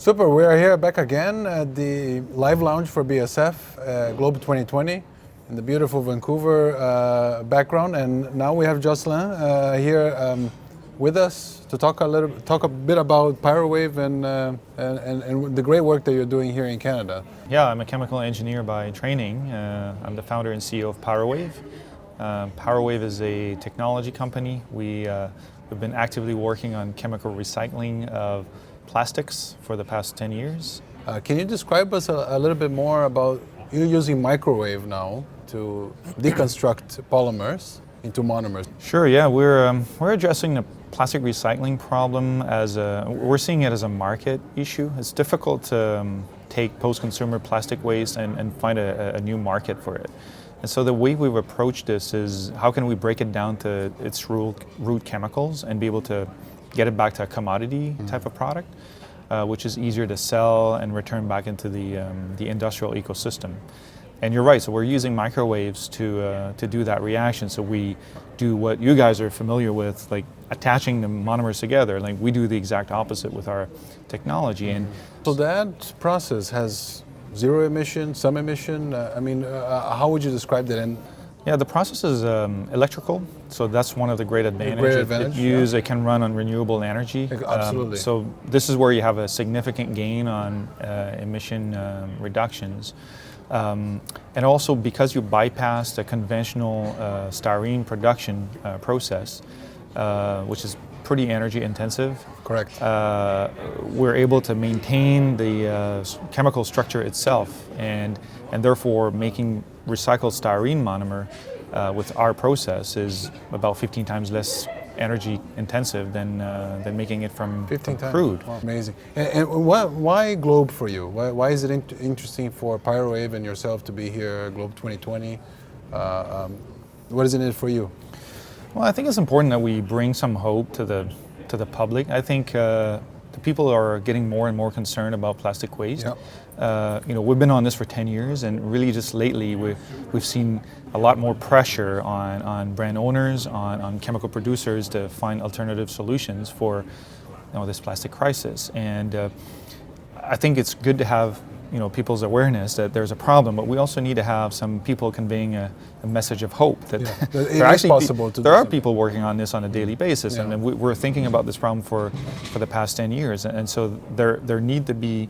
Super, we are here back again at the live lounge for BASF Globe 2020 in the beautiful Vancouver background, and now we have Jocelyn here with us to talk a bit about Pyrowave and the great work that you're doing here in Canada. Yeah, I'm a chemical engineer by training. I'm the founder and CEO of Pyrowave. Pyrowave is a technology company. We've been actively working on chemical recycling of plastics for the past 10 years. Can you describe us a little bit more about you using microwave now to deconstruct polymers into monomers? Sure, yeah, we're addressing the plastic recycling problem we're seeing it as a market issue. It's difficult to take post-consumer plastic waste and find a new market for it. And so the way we've approached this is how can we break it down to its root chemicals and be able to get it back to a commodity type of product, which is easier to sell and return back into the industrial ecosystem. And you're right, so we're using microwaves to do that reaction. So we do what you guys are familiar with, like attaching the monomers together. Like we do the exact opposite with our technology. And so that process has zero emission, some emission. How would you describe that? And yeah, the process is electrical, so that's one of the great advantages. It can run on renewable energy. Absolutely. So this is where you have a significant gain on emission reductions. And also because you bypass the conventional styrene production process, which is pretty energy intensive. Correct. We're able to maintain the chemical structure itself, and therefore making recycled styrene monomer with our process is about 15 times less energy intensive than making it from crude. Wow, amazing. And why Globe for you? Why is it interesting for Pyrowave and yourself to be here, Globe 2020? What is in it for you? Well, I think it's important that we bring some hope to the public. I think the people are getting more and more concerned about plastic waste. Yep. We've been on this for 10 years, and really just lately we've seen a lot more pressure on brand owners, on chemical producers to find alternative solutions for this plastic crisis. And I think it's good to have people's awareness that there's a problem, but we also need to have some people conveying a message of hope that there are people working on this on a daily basis, and we're thinking about this problem for the past 10 years, and so there need to be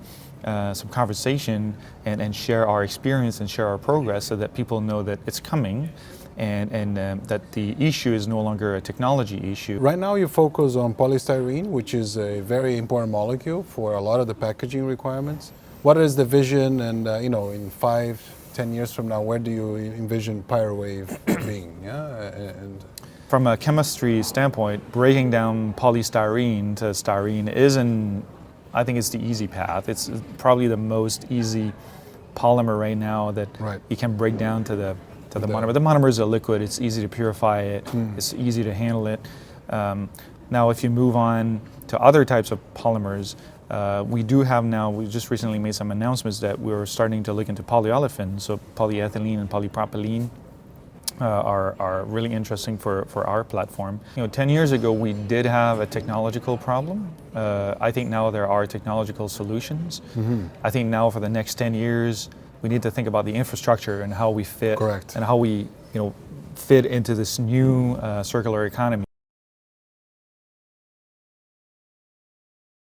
some conversation and share our experience and share our progress so that people know that it's coming and that the issue is no longer a technology issue. Right now you focus on polystyrene, which is a very important molecule for a lot of the packaging requirements. What is the vision, and in 5-10 years from now, where do you envision Pyrowave being? From a chemistry standpoint, breaking down polystyrene to styrene I think it's the easy path. It's probably the most easy polymer right now that you can break down to the monomer. The monomer is a liquid. It's easy to purify it. It's easy to handle it. Now, if you move on to other types of polymers, we just recently made some announcements that we're starting to look into polyolefins, so polyethylene and polypropylene are really interesting for our platform. 10 years ago we did have a technological problem. I think now there are technological solutions. I think now for the next 10 years we need to think about the infrastructure and how we fit. Correct. And how we fit into this new circular economy.